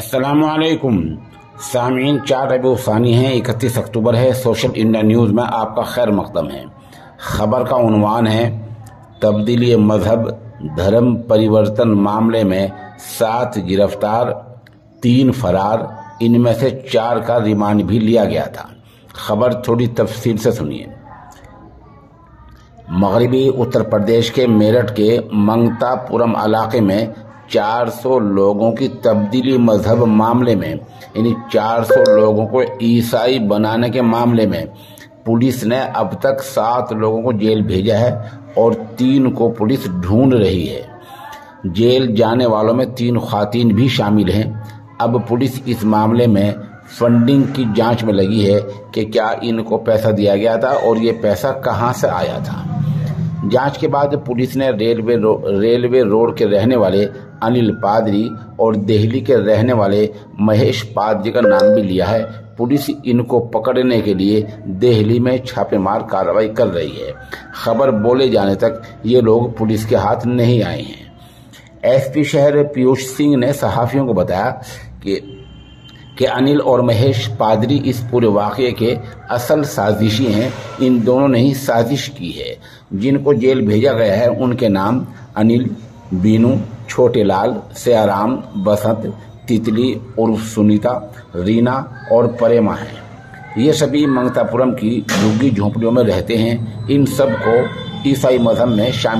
अस्सलामुअलैकुम सामीन, 4 रबीउल सानी है, 31 अक्टूबर है। सोशल इंडिया न्यूज़ में आपका खैर मकदम है। खबर का उन्वान है, तब्दीली मजहब धर्म परिवर्तन मामले में 7 गिरफ्तार, 3 फरार, इनमें से 4 का रिमांड भी लिया गया था। खबर थोड़ी तफसील से सुनिए। मगरबी उत्तर प्रदेश के मेरठ के मंगतापुरम इलाके में 400 लोगों की तब्दीली मजहब मामले में, यानी 400 लोगों को ईसाई बनाने के मामले में पुलिस ने अब तक 7 लोगों को जेल भेजा है और 3 को पुलिस ढूंढ रही है। जेल जाने वालों में 3 ख्वातीन भी शामिल हैं। अब पुलिस इस मामले में फंडिंग की जांच में लगी है कि क्या इनको पैसा दिया गया था और ये पैसा कहां से आया था। जांच के बाद पुलिस ने रेलवे रोड के रहने वाले अनिल पादरी और दिल्ली के रहने वाले महेश पादरी का नाम भी लिया है। पुलिस इनको पकड़ने के लिए दिल्ली में छापेमार कार्रवाई कर रही है। खबर बोले जाने तक ये लोग पुलिस के हाथ नहीं आए हैं। एसपी शहर पीयूष सिंह ने सहाफियों को बताया कि अनिल और महेश पादरी इस पूरे वाक़े के असल साजिशी हैं। इन दोनों ने ही साजिश की है। जिनको जेल भेजा गया है उनके नाम अनिल, बीनू, छोटे लाल, सियाराम, बसंत, तितली उर्फ सुनीता, रीना और परेमा हैं। ये सभी मंगतापुरम की झुग्गी झोंपड़ियों में रहते हैं। इन सब को ईसाई मजहब में शामिल